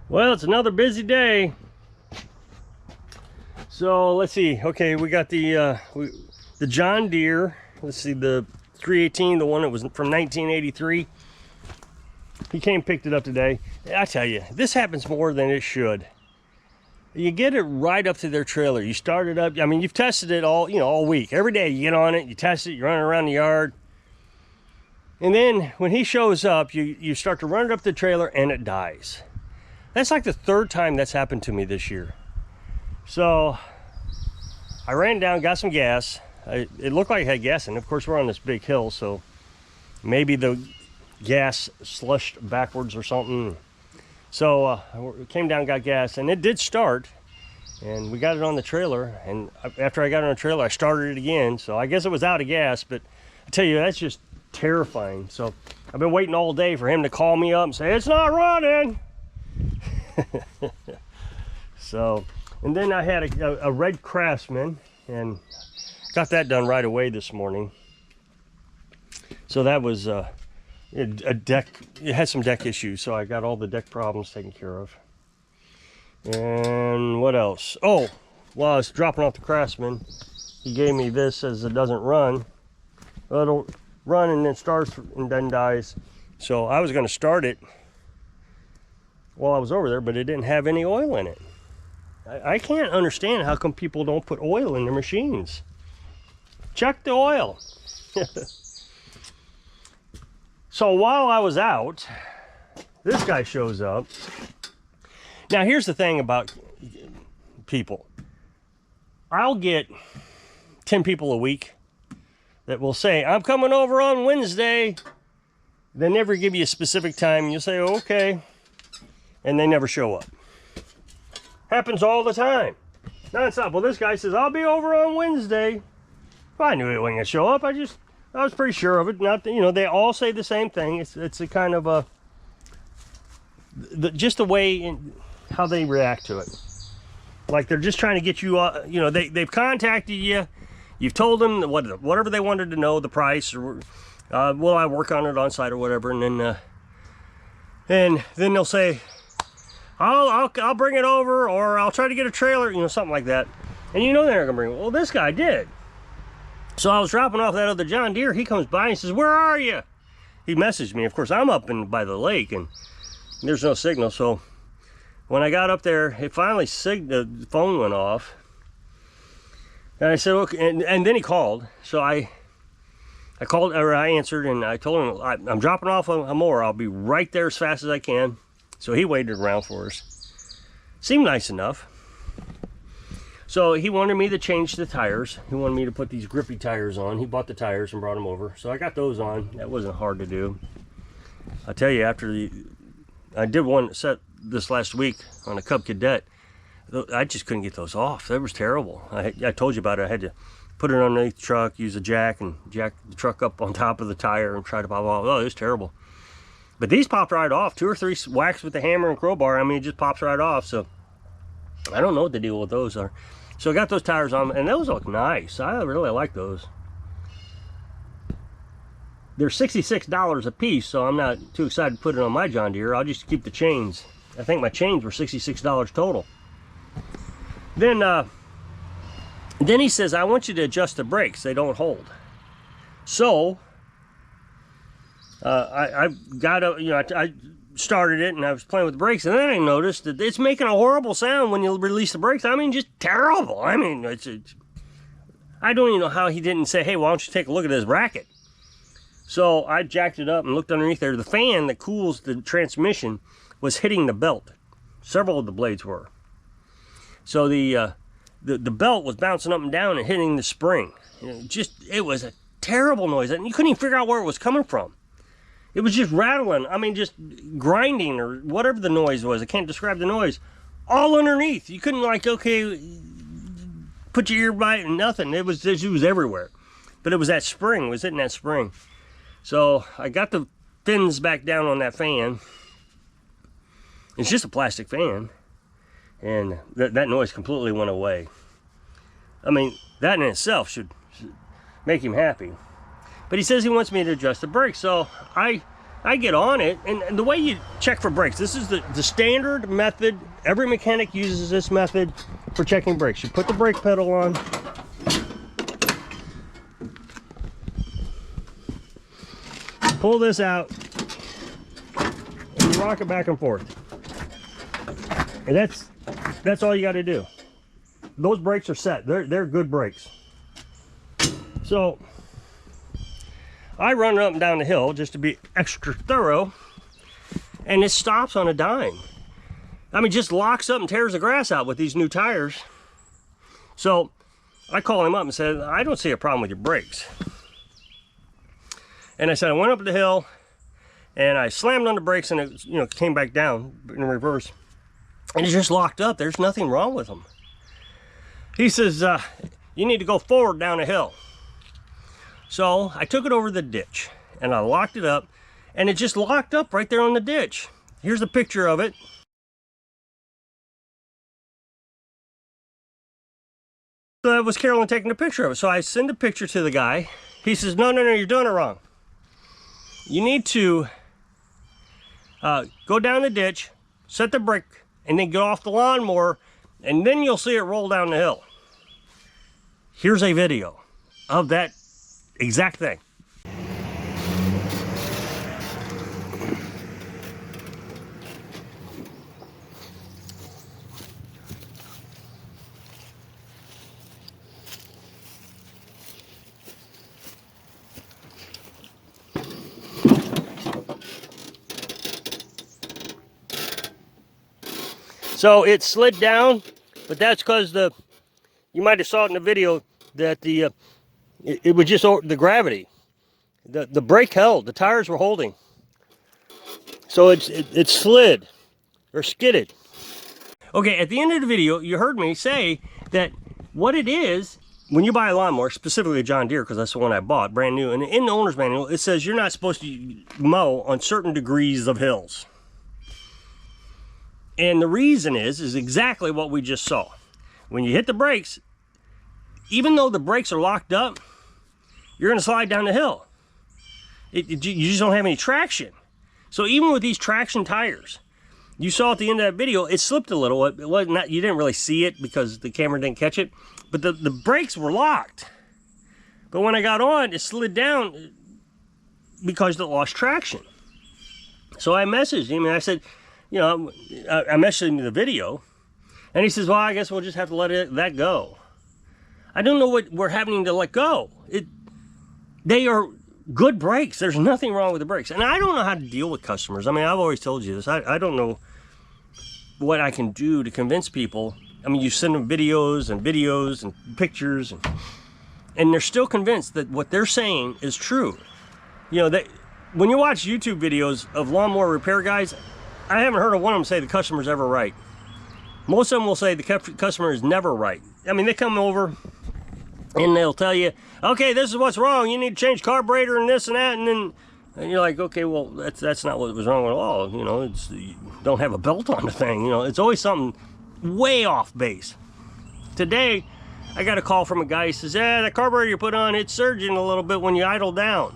Well, it's another busy day. So let's see. Okay, we got the John Deere. Let's see, the 318, the one that was from 1983. He came and picked it up today. I tell you, this happens more than it should. You get it right up to their trailer. You start it up. I mean, you've tested it all week. Every day you get on it, you test it, you're running around the yard. And then when he shows up, you start to run it up the trailer and it dies. That's like the third time that's happened to me this year. So I ran down, got some gas. It looked like it had gas in it. Of course, we're on this big hill, so maybe the gas slushed backwards or something. So I came down, got gas, and it did start. And we got it on the trailer. And after I got it on the trailer, I started it again. So I guess it was out of gas, but I tell you, that's just terrifying. So I've been waiting all day for him to call me up and say, it's not running. So, and then I had a red Craftsman and got that done right away this morning. So that was a deck. It had some deck issues, so I got all the deck problems taken care of. And what else? Oh, while I was dropping off the Craftsman, he gave me this as it doesn't run. Well, it'll run and then starts and then dies. So I was going to start it while I was over there, but it didn't have any oil in it. I can't understand how come people don't put oil in their machines. Check the oil. So while I was out, this guy shows up. Now here's the thing about people. I'll get 10 people a week that will say, I'm coming over on Wednesday. They never give you a specific time. You'll say, okay. And they never show up. Happens all the time. Non-stop. Well, this guy says, I'll be over on Wednesday. Well, I knew it wasn't going to show up. I was pretty sure of it. Not that, they all say the same thing. It's a kind of just the way how they react to it. Like they're just trying to get you, they've contacted you. You've told them whatever they wanted to know, the price, or will I work on it on site or whatever, and then they'll say, I'll bring it over, or I'll try to get a trailer, something like that. And they're not gonna bring it. Well, this guy did. So I was dropping off that other John Deere. He comes by and he says, where are you? He messaged me. Of course, I'm up by the lake and there's no signal. So when I got up there, it finally the phone went off. And I said, okay, and then he called. So I called, or I answered, and I told him, I'm dropping off a mower. I'll be right there as fast as I can. So he waited around for us. Seemed nice enough. So he wanted me to change the tires. He wanted me to put these grippy tires on. He bought the tires and brought them over. So I got those on. That wasn't hard to do. I tell you, I did one set this last week on a Cub Cadet. I just couldn't get those off. That was terrible. I told you about it. I had to put it underneath the truck, use a jack, and jack the truck up on top of the tire and try to pop off. Oh, it was terrible. But these popped right off. 2 or 3 whacks with the hammer and crowbar. I mean, it just pops right off. So I don't know what the deal with those are. So I got those tires on, and those look nice. I really like those. They're $66 a piece, so I'm not too excited to put it on my John Deere. I'll just keep the chains. I think my chains were $66 total. Then he says, I want you to adjust the brakes. They don't hold. So I got I started it and I was playing with the brakes, and then I noticed that it's making a horrible sound when you release the brakes. I mean, just terrible. I mean, I don't even know how he didn't say, hey, why don't you take a look at this bracket? So I jacked it up and looked underneath there. The fan that cools the transmission was hitting the belt. Several of the blades were. So the belt was bouncing up and down and hitting the spring. It was a terrible noise, and you couldn't even figure out where it was coming from. It was just rattling. I mean, just grinding or whatever the noise was. I can't describe the noise. All underneath. You couldn't put your ear by it and nothing. It was everywhere. But it was that spring. It was hitting that spring. So I got the fins back down on that fan. It's just a plastic fan. And that noise completely went away. I mean, that in itself should make him happy. But he says he wants me to adjust the brakes. So I I get on it, and the way you check for brakes, this is the standard method. Every mechanic uses this method for checking brakes. You put the brake pedal on, pull this out, and you rock it back and forth. And that's all you got to do. Those brakes are set. They're good brakes. So I run up and down the hill just to be extra thorough, and it stops on a dime. I mean, just locks up and tears the grass out with these new tires. So I called him up and said, I don't see a problem with your brakes. And I said, I went up the hill and I slammed on the brakes, and it, you know, came back down in reverse. And it's just locked up. There's nothing wrong with them. He says, you need to go forward down the hill. So I took it over the ditch and I locked it up, and it just locked up right there on the ditch. Here's a picture of it. So that was Carolyn taking a picture of it. So I send a picture to the guy. He says, no, you're doing it wrong. You need to go down the ditch, set the brake, and then get off the lawnmower, and then you'll see it roll down the hill. Here's a video of that exact thing. So it slid down, but that's because you might have saw it in the video that it was just the gravity. The brake held, the tires were holding. So it slid or skidded. Okay, at the end of the video, you heard me say that what it is, when you buy a lawnmower, specifically a John Deere, because that's the one I bought, brand new, and in the owner's manual, it says you're not supposed to mow on certain degrees of hills. And the reason is exactly what we just saw. When you hit the brakes, even though the brakes are locked up, you're going to slide down the hill. You just don't have any traction. So even with these traction tires, you saw at the end of that video, it slipped a little. It wasn't, you didn't really see it because the camera didn't catch it, but the brakes were locked. But when I got on, it slid down because it lost traction. So I messaged him and I said, you know, I messaged him the video, and he says, well, I guess we'll just have to let that go. I don't know what we're having to let go. They are good brakes. There's nothing wrong with the brakes. And I don't know how to deal with customers. I mean, I've always told you this. I don't know what I can do to convince people. I mean, you send them videos and pictures, and they're still convinced that what they're saying is true. You know, when you watch YouTube videos of lawnmower repair guys, I haven't heard of one of them say the customer's ever right. Most of them will say the customer is never right. I mean, they come over and they'll tell you, okay, this is what's wrong. You need to change carburetor and this and that. And you're like, okay, well, that's not what was wrong at all. You know, you don't have a belt on the thing. You know, it's always something way off base. Today, I got a call from a guy. He says, yeah, the carburetor you put on, it's surging a little bit when you idle down.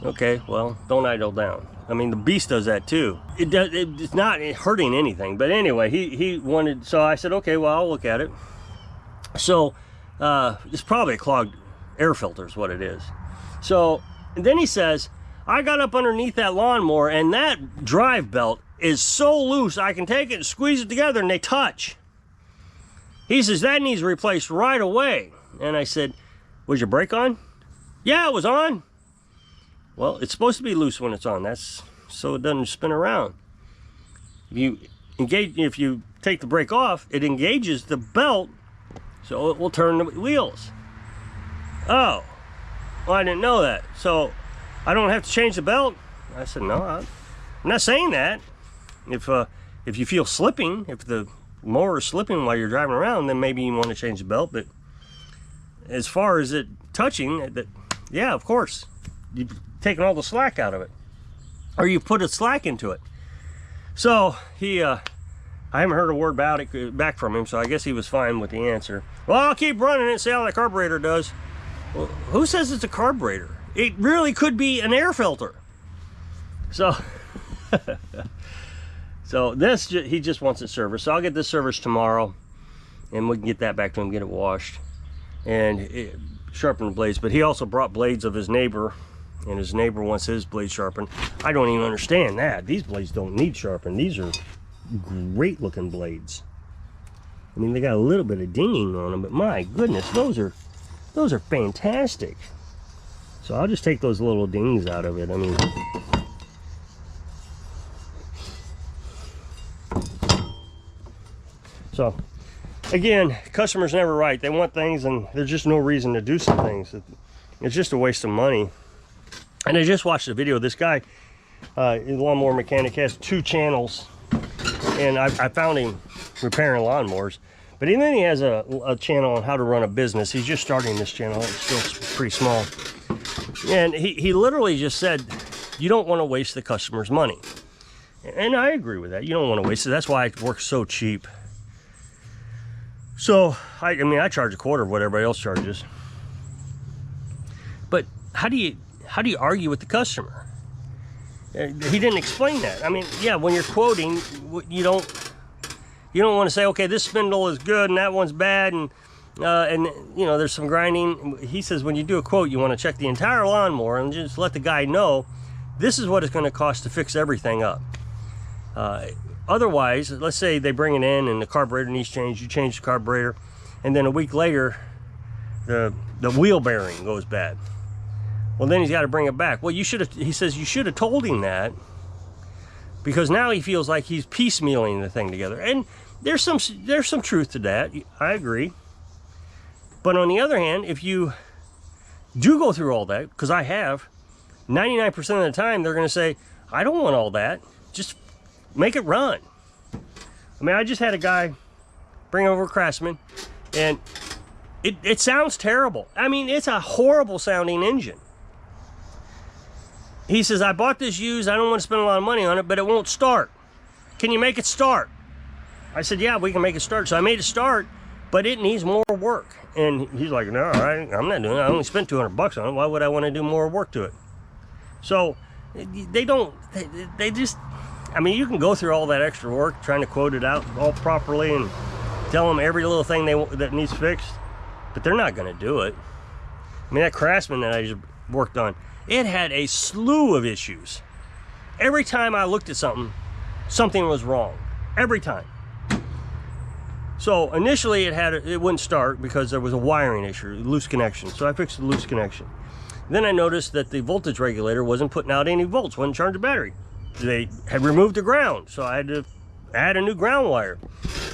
Okay, well, don't idle down. I mean, the beast does that too. It's not hurting anything. But anyway, he wanted, so I said, okay, well, I'll look at it. So it's probably a clogged air filter is what it is. So and then he says, I got up underneath that lawnmower and that drive belt is so loose I can take it and squeeze it together and they touch. He says, that needs replaced right away. And I said, was your brake on? Yeah, it was on. Well, it's supposed to be loose when it's on. That's so it doesn't spin around. If you take the brake off, it engages the belt, so it will turn the wheels. Oh, well, I didn't know that. So I don't have to change the belt? I said, no, I'm not saying that. If you feel slipping, if the mower is slipping while you're driving around, then maybe you want to change the belt. But as far as it touching, yeah, of course. You've taken all the slack out of it, or you put a slack into it. So I haven't heard a word about it back from him, so I guess he was fine with the answer. Well, I'll keep running it and see how the carburetor does. Well, who says it's a carburetor? It really could be an air filter. So so this, he just wants it serviced. So I'll get this serviced tomorrow, and we can get that back to him, get it washed, and sharpen the blades. But he also brought blades of his neighbor, and his neighbor wants his blade sharpened. I don't even understand that. These blades don't need sharpened. These are great looking blades. I mean, they got a little bit of dinging on them, but my goodness, those are fantastic. So I'll just take those little dings out of it. I mean, so again, customers never right. They want things, and there's just no reason to do some things. It's just a waste of money. And I just watched a video. This guy, lawnmower mechanic, has 2 channels, and I found him repairing lawnmowers. But then he has a channel on how to run a business. He's just starting this channel. It's still pretty small. And he literally just said, you don't want to waste the customer's money. And I agree with that. You don't want to waste it. That's why it works so cheap. So, I mean, I charge a quarter of what everybody else charges. But how do you argue with the customer? He didn't explain that. I mean, yeah, when you're quoting, you don't want to say, okay, this spindle is good and that one's bad, and you know, there's some grinding. He says when you do a quote, you want to check the entire lawnmower and just let the guy know this is what it's going to cost to fix everything up. Otherwise, let's say they bring it in and the carburetor needs changed. You change the carburetor, and then a week later, the wheel bearing goes bad. Well, then he's got to bring it back. Well, he says you should have told him that, because now he feels like he's piecemealing the thing together. And there's some truth to that. I agree. But on the other hand, if you do go through all that, because I have, 99% of the time they're going to say, I don't want all that. Just make it run. I mean, I just had a guy bring over a Craftsman, and it sounds terrible. I mean, it's a horrible sounding engine. He says, I bought this used, I don't want to spend a lot of money on it, but it won't start. Can you make it start? I said, yeah, we can make it start. So I made it start, but it needs more work. And he's like, no, I'm not doing it. I only spent $200 on it. Why would I want to do more work to it? So they just, I mean, you can go through all that extra work trying to quote it out all properly and tell them every little thing that needs fixed, but they're not going to do it. I mean, that Craftsman that I just worked on, it had a slew of issues. Every time I looked at something was wrong. Every time. So initially it wouldn't start because there was a wiring issue, loose connection. So I fixed the loose connection. Then I noticed that the voltage regulator wasn't putting out any volts, wasn't charging the battery. They had removed the ground, so I had to add a new ground wire.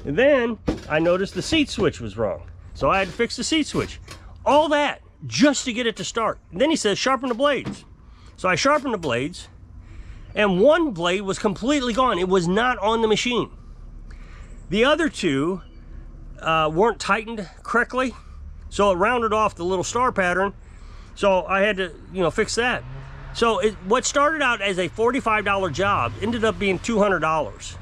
And then I noticed the seat switch was wrong, so I had to fix the seat switch. All that just to get it to start. And then he says, sharpen the blades. So I sharpened the blades, and one blade was completely gone. It was not on the machine. The other 2 weren't tightened correctly, so it rounded off the little star pattern. So I had to, fix that. So what started out as a $45 job ended up being $200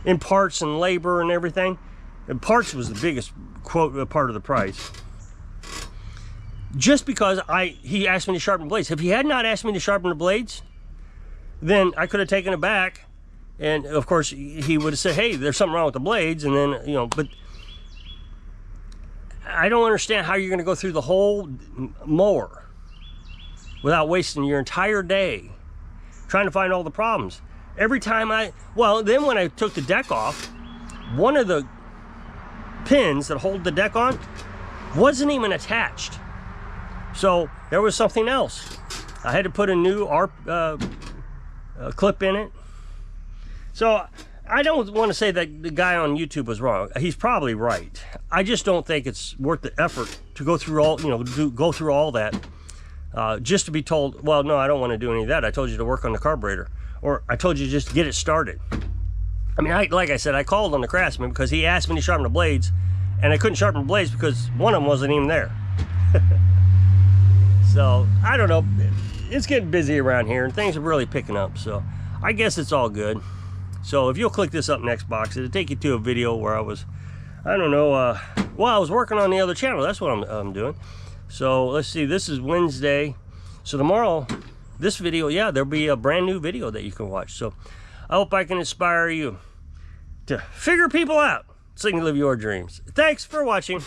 in parts and labor and everything. And parts was the biggest part of the price. Just because he asked me to sharpen blades. If he had not asked me to sharpen the blades, then I could have taken it back, and of course he would have said, hey, there's something wrong with the blades, and then, but I don't understand how you're going to go through the whole mower without wasting your entire day trying to find all the problems. Every time then when I took the deck off, one of the pins that hold the deck on wasn't even attached. So there was something else. I had to put a new clip in it. So I don't want to say that the guy on YouTube was wrong. He's probably right. I just don't think it's worth the effort to go through all, go through all that just to be told, well, no, I don't want to do any of that. I told you to work on the carburetor, or I told you just to get it started. I mean, like I said, I called on the Craftsman because he asked me to sharpen the blades, and I couldn't sharpen the blades because one of them wasn't even there. So, I don't know. It's getting busy around here, and things are really picking up. So, I guess it's all good. So, if you'll click this up next box, it'll take you to a video where I was, I don't know, I was working on the other channel. That's what I'm doing. So, let's see. This is Wednesday. So, tomorrow, this video, yeah, there'll be a brand new video that you can watch. So I hope I can inspire you to figure people out so you can live your dreams. Thanks for watching.